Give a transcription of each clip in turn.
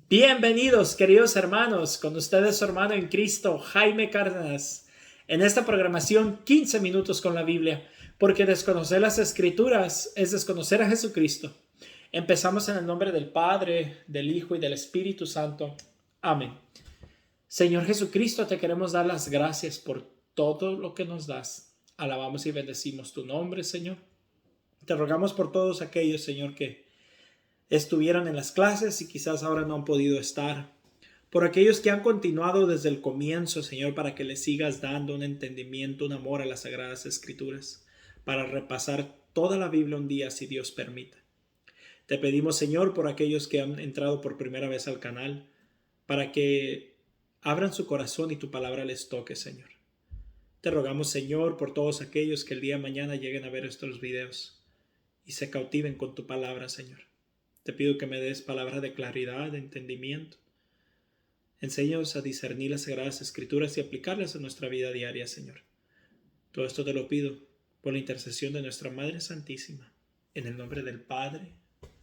Bienvenidos, queridos hermanos, con ustedes su hermano en Cristo, Jaime Cárdenas, en esta programación 15 minutos con la Biblia, porque desconocer las Escrituras es desconocer a Jesucristo. Empezamos en el nombre del Padre, del Hijo y del Espíritu Santo. Amén. Señor Jesucristo, te queremos dar las gracias por todo lo que nos das. Alabamos y bendecimos tu nombre, Señor. Te rogamos por todos aquellos, Señor, que estuvieron en las clases y quizás ahora no han podido estar. Por aquellos que han continuado desde el comienzo, Señor, para que les sigas dando un entendimiento, un amor a las Sagradas Escrituras, para repasar toda la Biblia un día, si Dios permite. Te pedimos, Señor, por aquellos que han entrado por primera vez al canal, para que abran su corazón y tu palabra les toque, Señor. Te rogamos, Señor, por todos aquellos que el día de mañana lleguen a ver estos videos y se cautiven con tu palabra, Señor. Te pido que me des palabras de claridad, de entendimiento. Enséñanos a discernir las Sagradas Escrituras y aplicarlas en nuestra vida diaria, Señor. Todo esto te lo pido por la intercesión de nuestra Madre Santísima, en el nombre del Padre,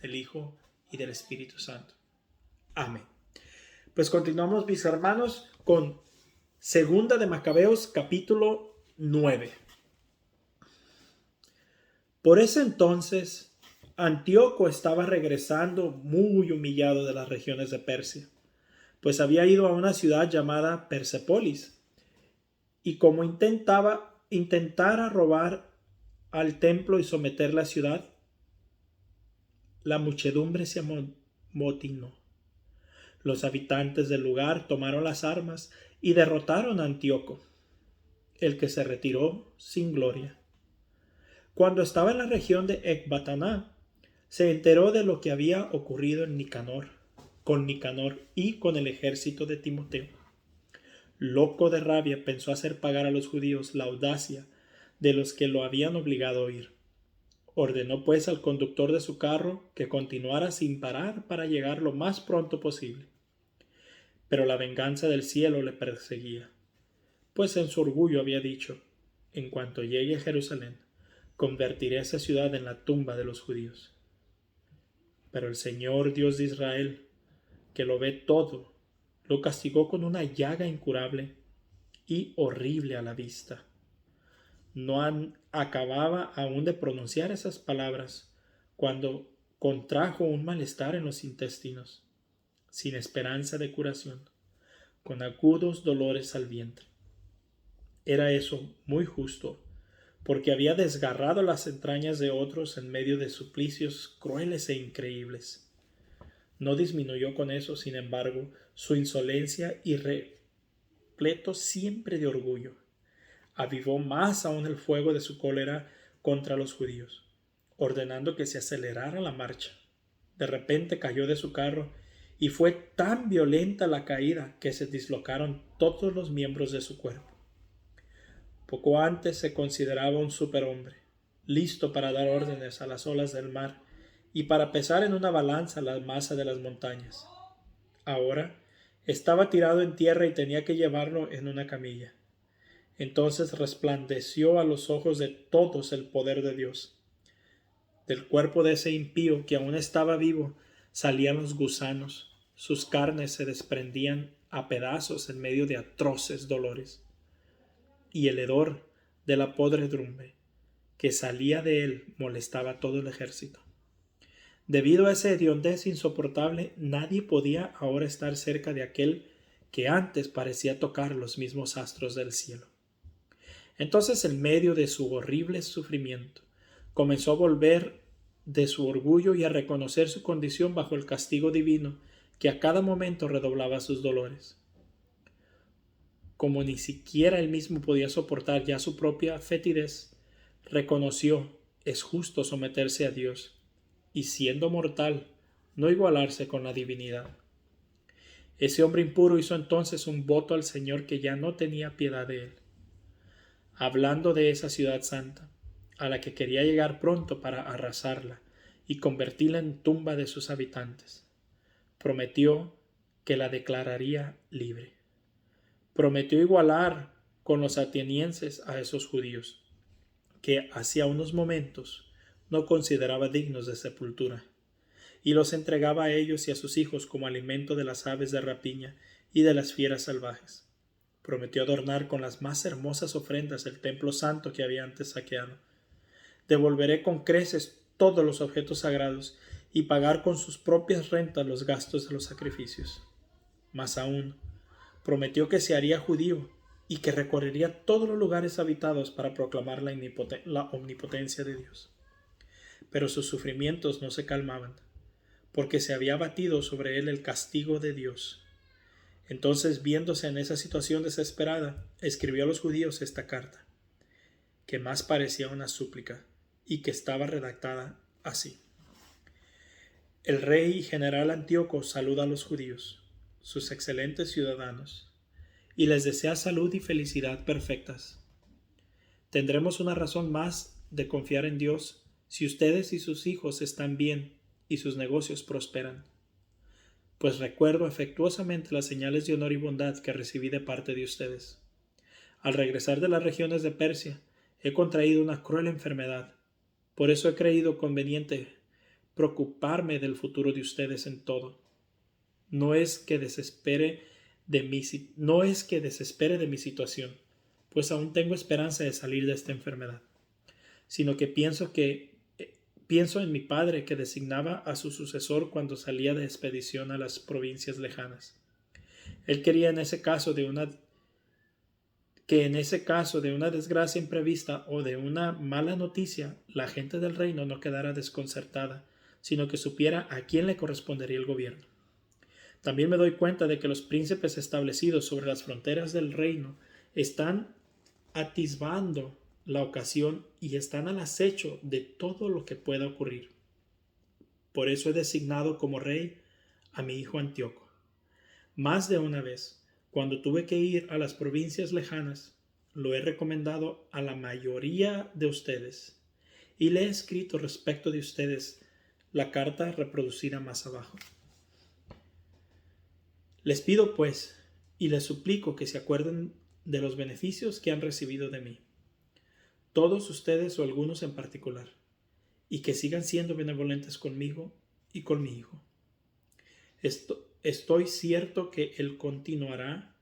del Hijo y del Espíritu Santo. Amén. Pues continuamos, mis hermanos, con Segunda de Macabeos, capítulo 9. Por ese entonces, Antíoco estaba regresando muy humillado de las regiones de Persia, pues había ido a una ciudad llamada Persépolis, y como intentara robar al templo y someter la ciudad, la muchedumbre se amotinó. Los habitantes del lugar tomaron las armas y derrotaron a Antíoco, el que se retiró sin gloria. Cuando estaba en la región de Ecbataná, se enteró de lo que había ocurrido con Nicanor y con el ejército de Timoteo. Loco de rabia, pensó hacer pagar a los judíos la audacia de los que lo habían obligado a ir. Ordenó pues al conductor de su carro que continuara sin parar para llegar lo más pronto posible. Pero la venganza del cielo le perseguía, pues en su orgullo había dicho: en cuanto llegue a Jerusalén, convertiré esa ciudad en la tumba de los judíos. Pero el Señor Dios de Israel, que lo ve todo, lo castigó con una llaga incurable y horrible a la vista. No acababa aún de pronunciar esas palabras cuando contrajo un malestar en los intestinos, sin esperanza de curación, con agudos dolores al vientre. Era eso muy justo, porque había desgarrado las entrañas de otros en medio de suplicios crueles e increíbles. No disminuyó con eso, sin embargo, su insolencia y repleto siempre de orgullo. Avivó más aún el fuego de su cólera contra los judíos, ordenando que se acelerara la marcha. De repente cayó de su carro y fue tan violenta la caída que se dislocaron todos los miembros de su cuerpo. Poco antes se consideraba un superhombre, listo para dar órdenes a las olas del mar y para pesar en una balanza la masa de las montañas. Ahora estaba tirado en tierra y tenía que llevarlo en una camilla. Entonces resplandeció a los ojos de todos el poder de Dios. Del cuerpo de ese impío que aún estaba vivo salían los gusanos, sus carnes se desprendían a pedazos en medio de atroces dolores. Y el hedor de la podredumbre que salía de él molestaba a todo el ejército. Debido a esa hediondez insoportable, nadie podía ahora estar cerca de aquel que antes parecía tocar los mismos astros del cielo. Entonces, en medio de su horrible sufrimiento, comenzó a volver de su orgullo y a reconocer su condición bajo el castigo divino que a cada momento redoblaba sus dolores. Como ni siquiera él mismo podía soportar ya su propia fetidez, reconoció: es justo someterse a Dios, y siendo mortal, no igualarse con la divinidad. Ese hombre impuro hizo entonces un voto al Señor que ya no tenía piedad de él. Hablando de esa ciudad santa, a la que quería llegar pronto para arrasarla y convertirla en tumba de sus habitantes, prometió que la declararía libre. Prometió igualar con los atenienses a esos judíos, que hacía unos momentos no consideraba dignos de sepultura, y los entregaba a ellos y a sus hijos como alimento de las aves de rapiña y de las fieras salvajes. Prometió adornar con las más hermosas ofrendas el templo santo que había antes saqueado. Devolveré con creces todos los objetos sagrados y pagar con sus propias rentas los gastos de los sacrificios. Más aún, prometió que se haría judío y que recorrería todos los lugares habitados para proclamar la omnipotencia de Dios. Pero sus sufrimientos no se calmaban, porque se había abatido sobre él el castigo de Dios. Entonces, viéndose en esa situación desesperada, escribió a los judíos esta carta, que más parecía una súplica y que estaba redactada así: El rey y general Antíoco saluda a los judíos, sus excelentes ciudadanos, y les desea salud y felicidad perfectas. Tendremos una razón más de confiar en Dios si ustedes y sus hijos están bien y sus negocios prosperan, pues recuerdo afectuosamente las señales de honor y bondad que recibí de parte de ustedes. Al regresar de las regiones de Persia, he contraído una cruel enfermedad. Por eso he creído conveniente preocuparme del futuro de ustedes en todo. No es que desespere de mi situación, pues aún tengo esperanza de salir de esta enfermedad, sino que pienso en mi padre que designaba a su sucesor cuando salía de expedición a las provincias lejanas. Él quería que en ese caso de una desgracia imprevista o de una mala noticia, la gente del reino no quedara desconcertada, sino que supiera a quién le correspondería el gobierno. También me doy cuenta de que los príncipes establecidos sobre las fronteras del reino están atisbando la ocasión y están al acecho de todo lo que pueda ocurrir. Por eso he designado como rey a mi hijo Antíoco. Más de una vez, cuando tuve que ir a las provincias lejanas, lo he recomendado a la mayoría de ustedes y le he escrito respecto de ustedes la carta reproducida más abajo. Les pido, pues, y les suplico que se acuerden de los beneficios que han recibido de mí, todos ustedes o algunos en particular, y que sigan siendo benevolentes conmigo y con mi hijo. Estoy cierto que él continuará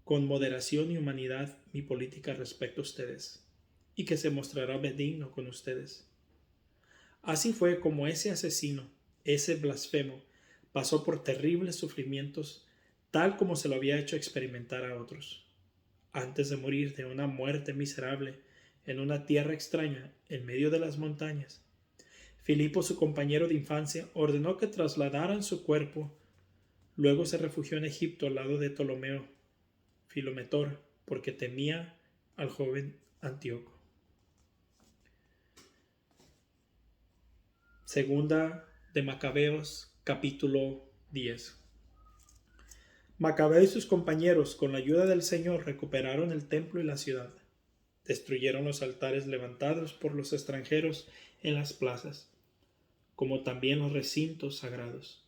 con moderación y humanidad mi política respecto a ustedes, y que se mostrará benigno con ustedes. Así fue como ese asesino, ese blasfemo, pasó por terribles sufrimientos, tal como se lo había hecho experimentar a otros, antes de morir de una muerte miserable en una tierra extraña en medio de las montañas. Filipo, su compañero de infancia, ordenó que trasladaran su cuerpo. Luego se refugió en Egipto al lado de Ptolomeo Filometor, porque temía al joven Antíoco. Segunda de Macabeos, capítulo 10. Macabeo y sus compañeros, con la ayuda del Señor, recuperaron el templo y la ciudad. Destruyeron los altares levantados por los extranjeros en las plazas, como también los recintos sagrados.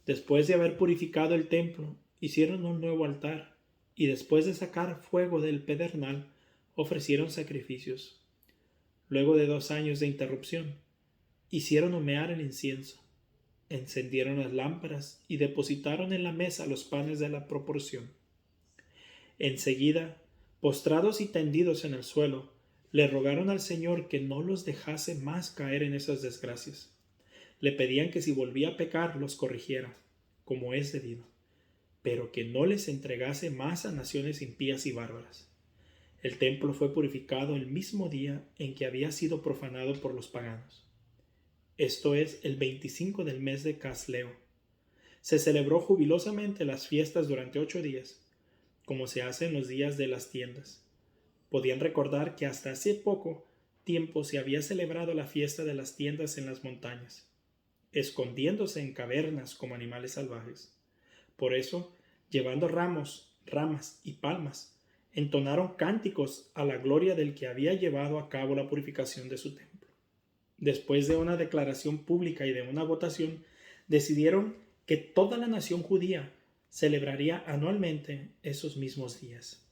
Después de haber purificado el templo, hicieron un nuevo altar, y después de sacar fuego del pedernal, ofrecieron sacrificios. Luego de 2 años de interrupción, hicieron humear el incienso, encendieron las lámparas y depositaron en la mesa los panes de la proporción. Enseguida, postrados y tendidos en el suelo, le rogaron al Señor que no los dejase más caer en esas desgracias. Le pedían que si volvía a pecar los corrigiera, como es debido, pero que no les entregase más a naciones impías y bárbaras. El templo fue purificado el mismo día en que había sido profanado por los paganos. Esto es el 25 del mes de Casleo. Se celebró jubilosamente las fiestas durante 8 días, como se hace en los días de las tiendas. Podían recordar que hasta hace poco tiempo se había celebrado la fiesta de las tiendas en las montañas, escondiéndose en cavernas como animales salvajes. Por eso, llevando ramas y palmas, entonaron cánticos a la gloria del que había llevado a cabo la purificación de su templo. Después de una declaración pública y de una votación, decidieron que toda la nación judía celebraría anualmente esos mismos días.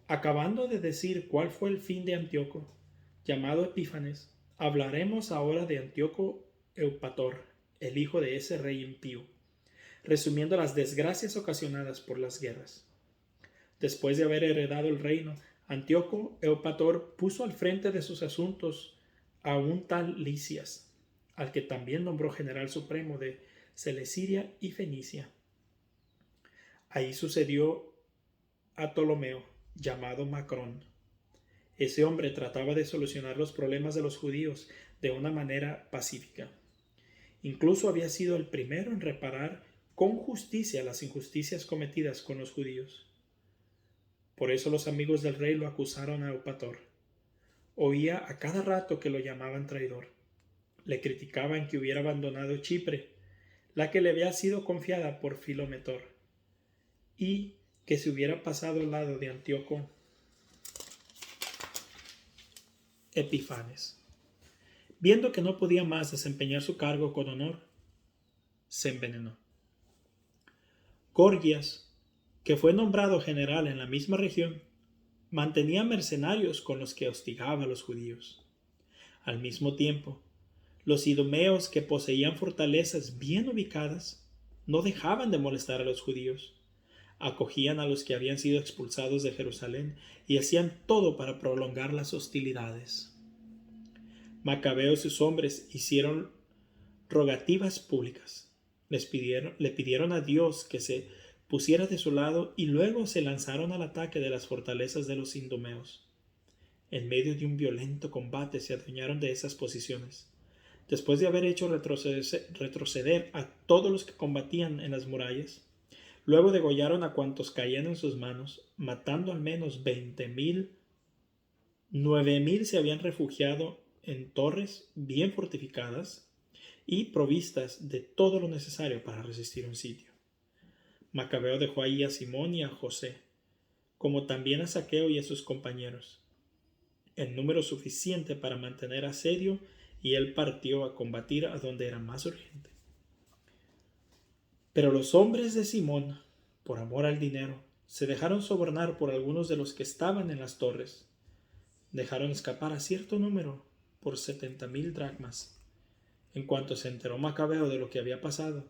Acabando de decir cuál fue el fin de Antíoco, llamado Epífanes, hablaremos ahora de Antíoco Eupator, el hijo de ese rey impío, resumiendo las desgracias ocasionadas por las guerras. Después de haber heredado el reino, Antíoco Eupator puso al frente de sus asuntos a un tal Lisias, al que también nombró general supremo de Celesyria y Fenicia. Ahí sucedió a Ptolomeo, llamado Macrón. Ese hombre trataba de solucionar los problemas de los judíos de una manera pacífica. Incluso había sido el primero en reparar con justicia las injusticias cometidas con los judíos. Por eso los amigos del rey lo acusaron a Eupator. Oía a cada rato que lo llamaban traidor. Le criticaban que hubiera abandonado Chipre, la que le había sido confiada por Filometor, y que se hubiera pasado al lado de Antíoco Epifanes. Viendo que no podía más desempeñar su cargo con honor, se envenenó. Gorgias, que fue nombrado general en la misma región, mantenía mercenarios con los que hostigaba a los judíos. Al mismo tiempo, los idumeos, que poseían fortalezas bien ubicadas, no dejaban de molestar a los judíos. Acogían a los que habían sido expulsados de Jerusalén y hacían todo para prolongar las hostilidades. Macabeo y sus hombres hicieron rogativas públicas. Le pidieron a Dios que se pusiera de su lado y luego se lanzaron al ataque de las fortalezas de los idumeos. En medio de un violento combate se adueñaron de esas posiciones. Después de haber hecho retroceder a todos los que combatían en las murallas, luego degollaron a cuantos caían en sus manos, matando al menos 20,000. 9,000 se habían refugiado en torres bien fortificadas y provistas de todo lo necesario para resistir un sitio. Macabeo dejó ahí a Simón y a José, como también a Zaqueo y a sus compañeros, en número suficiente para mantener asedio, y él partió a combatir a donde era más urgente. Pero los hombres de Simón, por amor al dinero, se dejaron sobornar por algunos de los que estaban en las torres. Dejaron escapar a cierto número por 70,000 dracmas. En cuanto se enteró Macabeo de lo que había pasado,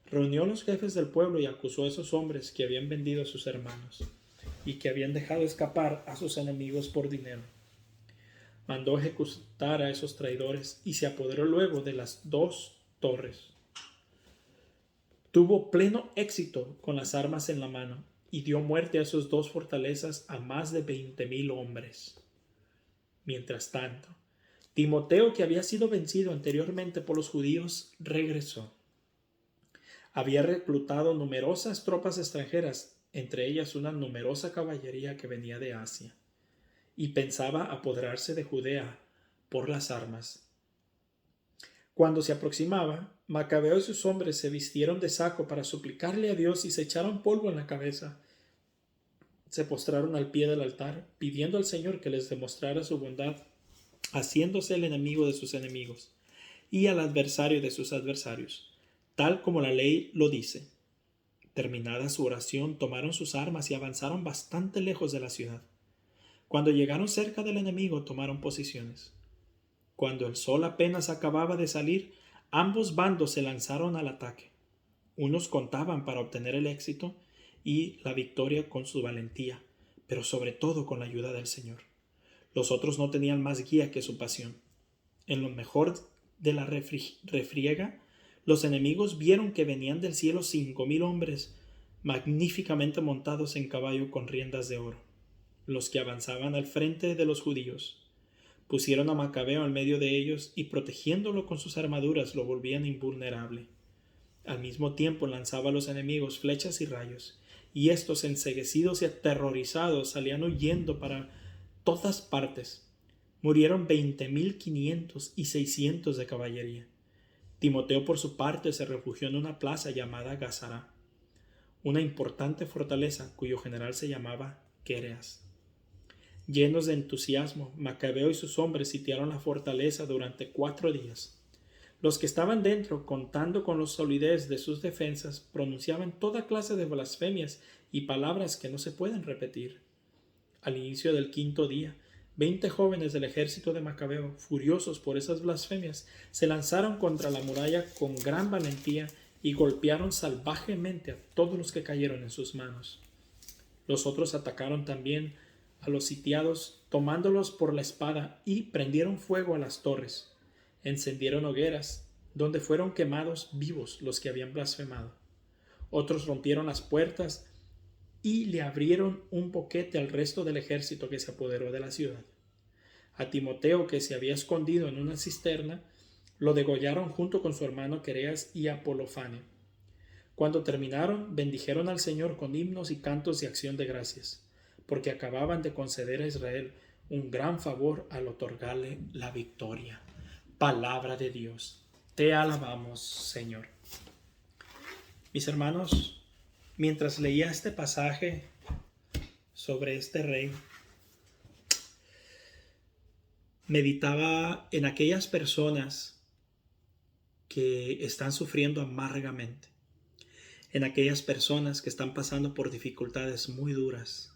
reunió a los jefes del pueblo y acusó a esos hombres que habían vendido a sus hermanos y que habían dejado escapar a sus enemigos por dinero. Mandó ejecutar a esos traidores y se apoderó luego de las 2 torres. Tuvo pleno éxito con las armas en la mano y dio muerte a esas 2 fortalezas a más de 20,000 hombres. Mientras tanto, Timoteo, que había sido vencido anteriormente por los judíos, regresó. Había reclutado numerosas tropas extranjeras, entre ellas una numerosa caballería que venía de Asia, y pensaba apoderarse de Judea por las armas. Cuando se aproximaba, Macabeo y sus hombres se vistieron de saco para suplicarle a Dios y se echaron polvo en la cabeza. Se postraron al pie del altar, pidiendo al Señor que les demostrara su bondad, haciéndose el enemigo de sus enemigos y al adversario de sus adversarios, tal como la ley lo dice. Terminada su oración, tomaron sus armas y avanzaron bastante lejos de la ciudad. Cuando llegaron cerca del enemigo, tomaron posiciones. Cuando el sol apenas acababa de salir, ambos bandos se lanzaron al ataque. Unos contaban para obtener el éxito y la victoria con su valentía, pero sobre todo con la ayuda del Señor. Los otros no tenían más guía que su pasión. En lo mejor de la refriega, los enemigos vieron que venían del cielo 5,000 hombres, magníficamente montados en caballo con riendas de oro, los que avanzaban al frente de los judíos. Pusieron a Macabeo en medio de ellos y, protegiéndolo con sus armaduras, lo volvían invulnerable. Al mismo tiempo lanzaba a los enemigos flechas y rayos, y estos, enceguecidos y aterrorizados, salían huyendo para todas partes. Murieron 20,500 y 600 de caballería. Timoteo, por su parte, se refugió en una plaza llamada Gazara, una importante fortaleza cuyo general se llamaba Quereas. Llenos de entusiasmo, Macabeo y sus hombres sitiaron la fortaleza durante 4 días. Los que estaban dentro, contando con la solidez de sus defensas, pronunciaban toda clase de blasfemias y palabras que no se pueden repetir. Al inicio del 5.º día, 20 jóvenes del ejército de Macabeo, furiosos por esas blasfemias, se lanzaron contra la muralla con gran valentía y golpearon salvajemente a todos los que cayeron en sus manos. Los otros atacaron también a los sitiados, tomándolos por la espada, y prendieron fuego a las torres. Encendieron hogueras, donde fueron quemados vivos los que habían blasfemado. Otros rompieron las puertas y le abrieron un boquete al resto del ejército que se apoderó de la ciudad. A Timoteo, que se había escondido en una cisterna, lo degollaron junto con su hermano Quereas y Apolofane. Cuando terminaron, bendijeron al Señor con himnos y cantos de acción de gracias, porque acababan de conceder a Israel un gran favor al otorgarle la victoria. Palabra de Dios. Te alabamos, Señor. Mis hermanos, mientras leía este pasaje sobre este rey, meditaba en aquellas personas que están sufriendo amargamente, en aquellas personas que están pasando por dificultades muy duras,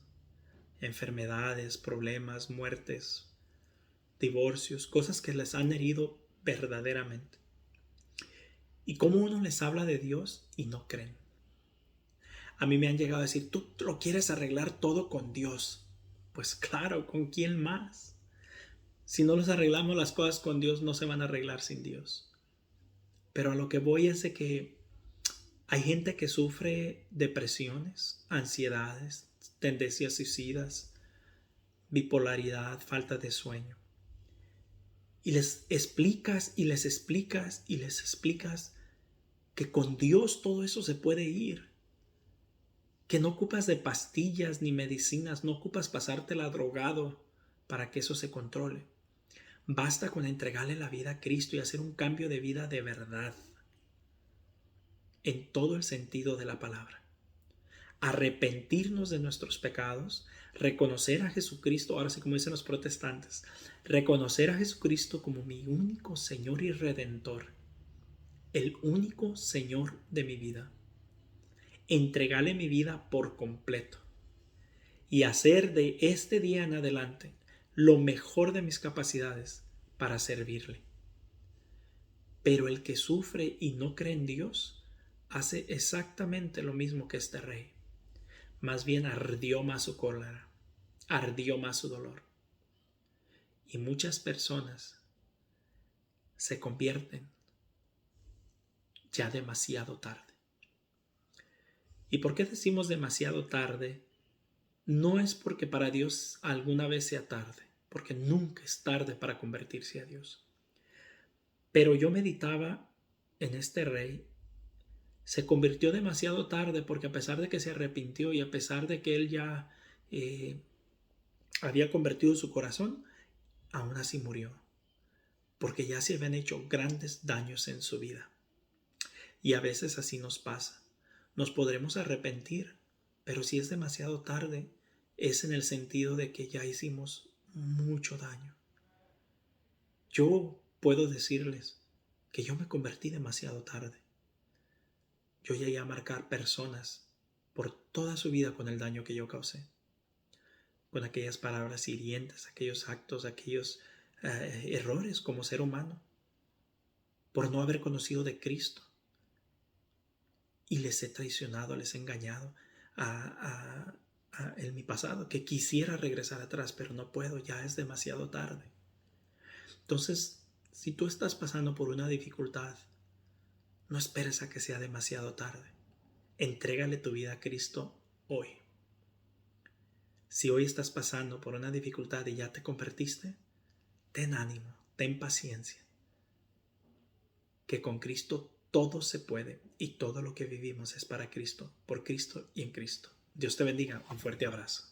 enfermedades, problemas, muertes, divorcios, cosas que les han herido verdaderamente. Y cómo uno les habla de Dios y no creen. A mí me han llegado a decir, tú lo quieres arreglar todo con Dios. Pues claro, ¿con quién más? Si no los arreglamos las cosas con Dios, no se van a arreglar sin Dios. Pero a lo que voy es de que hay gente que sufre depresiones, ansiedades, tendencias suicidas, bipolaridad, falta de sueño. Y les explicas y les explicas y les explicas que con Dios todo eso se puede ir. Que no ocupas de pastillas ni medicinas, no ocupas pasártela drogado para que eso se controle. Basta con entregarle la vida a Cristo y hacer un cambio de vida de verdad, en todo el sentido de la palabra. Arrepentirnos de nuestros pecados, reconocer a Jesucristo, ahora sí como dicen los protestantes, reconocer a Jesucristo como mi único Señor y Redentor, el único Señor de mi vida. Entregarle mi vida por completo y hacer de este día en adelante lo mejor de mis capacidades para servirle. Pero el que sufre y no cree en Dios hace exactamente lo mismo que este rey. Más bien ardió más su cólera, ardió más su dolor. Y muchas personas se convierten ya demasiado tarde. ¿Y por qué decimos demasiado tarde? No es porque para Dios alguna vez sea tarde, porque nunca es tarde para convertirse a Dios. Pero yo meditaba en este rey. Se convirtió demasiado tarde porque a pesar de que se arrepintió y a pesar de que él ya había convertido su corazón, aún así murió, porque ya se habían hecho grandes daños en su vida. Y a veces así nos pasa. Nos podremos arrepentir, pero si es demasiado tarde, es en el sentido de que ya hicimos mucho daño. Yo puedo decirles que yo me convertí demasiado tarde. Yo llegué a marcar personas por toda su vida con el daño que yo causé, con aquellas palabras hirientes, aquellos actos, aquellos errores como ser humano, por no haber conocido de Cristo. Y les he traicionado, les he engañado en mi pasado, que quisiera regresar atrás, pero no puedo, ya es demasiado tarde. Entonces, si tú estás pasando por una dificultad, no esperes a que sea demasiado tarde. Entrégale tu vida a Cristo hoy. Si hoy estás pasando por una dificultad y ya te convertiste, ten ánimo, ten paciencia. Que con Cristo todo se puede y todo lo que vivimos es para Cristo, por Cristo y en Cristo. Dios te bendiga. Un fuerte abrazo.